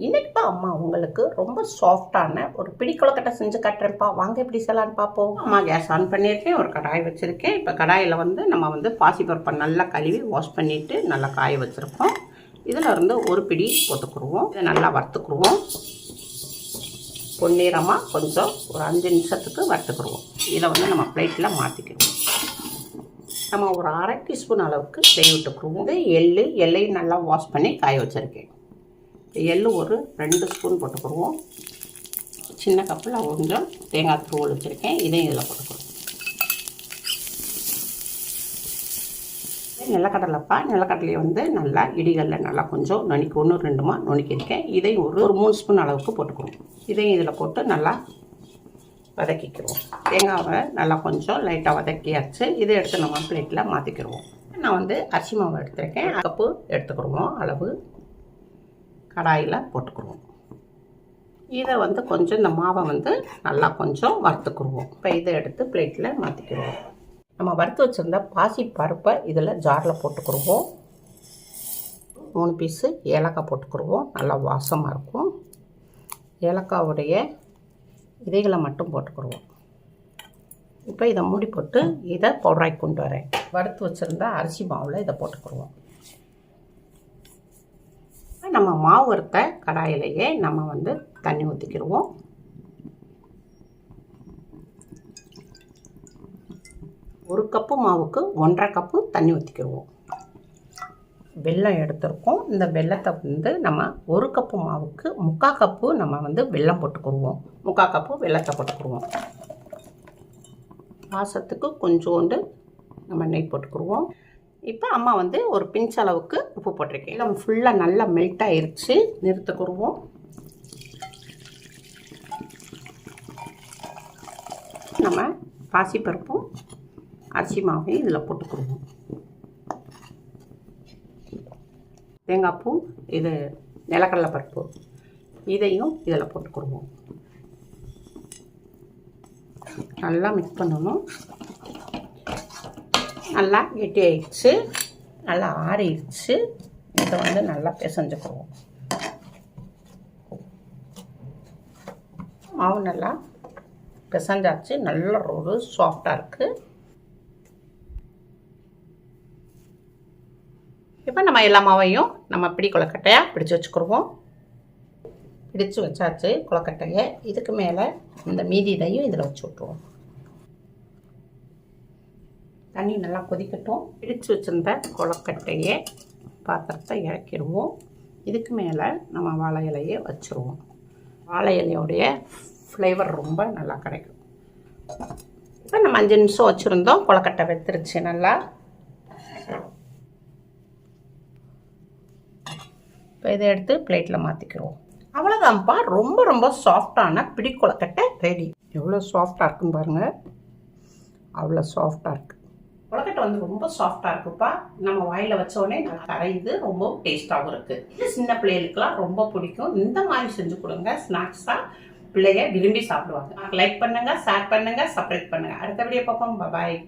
இன்னைக்குப்பா அம்மா உங்களுக்கு ரொம்ப சாஃப்டான ஒரு பிடி கொழுக்கட்டை செஞ்சு காட்டுறேன்ப்பா. வாங்க எப்படி செய்யலான்னு பார்ப்போம். அம்மா கேஸ் ஆன் பண்ணியிருக்கேன், ஒரு கடாய் வச்சுருக்கேன். இப்போ கடாயில் நம்ம பாசிப்பருப்பை நல்லா கழுவி வாஷ் பண்ணிவிட்டு நல்லா காய வச்சுருக்கோம். இதில் இருந்து ஒரு பிடி போட்டுக்குருவோம். இதை நல்லா வறுத்துக்குருவோம். பொன்னிறமாக கொஞ்சம் ஒரு 5 நிமிஷத்துக்கு வறுத்துக்குருவோம். இதை நம்ம பிளேட்டில் மாற்றிக்கிடுவோம். நம்ம ஒரு 1/2 டீஸ்பூன் அளவுக்கு நெய் விட்டுக்குருவோம். எள்ளையும் நல்லா வாஷ் பண்ணி காய வச்சுருக்கேன். எள்ளு ஒரு 2 ஸ்பூன் போட்டுக்குருவோம். சின்ன கப்பில் கொஞ்சம் தேங்காய் தூள் வச்சுருக்கேன், இதையும் இதில் போட்டுக்குருவோம். நிலக்கடலையை நல்லா இடிகளில் நல்லா கொஞ்சம் நுணுக்கி 1-2 நுணுக்கியிருக்கேன். இதையும் ஒரு 3 ஸ்பூன் அளவுக்கு போட்டுக்குருவோம். இதையும் இதில் போட்டு நல்லா வதக்கிக்கிறோம். தேங்காவை நல்லா கொஞ்சம் லைட்டாக வதக்கியாச்சு. இதை எடுத்து நம்ம பிளேட்டில் மாற்றிக்கிடுவோம். நான் அரிசி மாவு எடுத்துருக்கேன், கப்பு எடுத்துக்கிடுவோம். அளவு கடாயில் போட்டுக்குருவோம். இதை கொஞ்சம் இந்த மாவை நல்லா கொஞ்சம் வறுத்துக்குருவோம். இப்போ இதை எடுத்து பிளேட்டில் மாற்றிக்கிடுவோம். நம்ம வறுத்து வச்சுருந்த பாசி பருப்பை இதில் ஜாரில் போட்டுக்குருவோம். 3 பீஸு ஏலக்காய் போட்டுக்குருவோம். நல்லா வாசமாக இருக்கும். ஏலக்காவுடைய இதைகளை மட்டும் போட்டுக்குருவோம். இப்போ இதை மூடி போட்டு இதை பவுடராக்கி கொண்டு வரேன். வறுத்து வச்சுருந்த அரிசி மாவில் இதை போட்டுக்குருவோம். நம்ம மாவு வறுத்த கடாயிலேயே நம்ம தண்ணி ஊற்றிக்கிடுவோம். ஒரு கப்பு மாவுக்கு 1/2 கப்பு தண்ணி ஊற்றிக்கிடுவோம். வெல்லம் எடுத்துருக்கோம். இந்த வெல்லத்தை நம்ம 1 கப்பு மாவுக்கு 3/4 கப்பு நம்ம வெல்லம் போட்டுக்கிடுவோம். 3/4 கப்பு வெல்லத்தை போட்டுக்கிடுவோம். வாசத்துக்கு கொஞ்சோண்டு நம்ம நெய் போட்டுக்கிடுவோம். இப்போ அம்மா ஒரு பிஞ்ச் அளவுக்கு உப்பு போட்டிருக்கேன். எல்லாம் ஃபுல்லாக நல்லா மெல்ட் ஆகிருச்சு. நிறுத்துக்குருவோம். நம்ம பாசிப்பருப்பும் அரிசி மாவையும் இதில் போட்டுக்குருவோம். தேங்காய் பூ, இது நிலக்கடலை பருப்பு, இதையும் இதில் போட்டுக்குருவோம். நல்லா மிக்ஸ் பண்ணணும். நல்லா கெட்டி ஆயிடுச்சு, நல்லா ஆறிடுச்சு. இதை நல்லா பிசைஞ்சுக்குவோம். மாவு நல்லா பிசைஞ்சாச்சு. நல்ல ஒரு சாஃப்டாக இருக்குது. இப்போ நம்ம எல்லா மாவையும் நம்ம பிடி கொழுக்கட்டையாக பிடிச்சி வச்சுக்கிடுவோம். பிடிச்சி வச்சாச்சு கொழுக்கட்டையை. இதுக்கு மேலே இந்த மீதி இதையும் இதில் வச்சு விட்ருவோம். தண்ணி நல்லா கொதிக்கட்டும். பிடிச்சி வச்சுருந்த கொழுக்கட்டையை பாத்திரத்தை இறக்கிடுவோம். இதுக்கு மேலே நம்ம வாழை இலையை வச்சுருவோம். வாழை இலையோடைய ஃப்ளேவர் ரொம்ப நல்லா கிடைக்கும். இப்போ நம்ம 5 நிமிஷம் வச்சுருந்தோம். கொழுக்கட்டை வெந்துருச்சு நல்லா. இப்போ இதை எடுத்து பிளேட்டில் மாற்றிக்கிறோம். அவ்வளோதான்ப்பா, ரொம்ப ரொம்ப சாஃப்டான பிடி கொழுக்கட்டை ரெடி. எவ்வளோ சாஃப்டாக இருக்குன்னு பாருங்கள். அவ்வளோ சாஃப்டாக இருக்குது. கொழுக்கட்டை ரொம்ப சாஃப்டாக இருக்குப்பா. நம்ம வாயில் வச்சோடனே நல்லா கரையுது. ரொம்ப டேஸ்ட்டாகவும் இருக்குது. இது சின்ன பிள்ளைகளுக்கெல்லாம் ரொம்ப பிடிக்கும். இந்த மாதிரி செஞ்சு கொடுங்க. ஸ்நாக்ஸாக பிள்ளைங்க விரும்பி சாப்பிடுவாங்க. லைக் பண்ணுங்கள், ஷேர் பண்ணுங்கள், சப்ஸ்கிரைப் பண்ணுங்கள். அடுத்த வீடியோ பார்ப்போம். பாய்.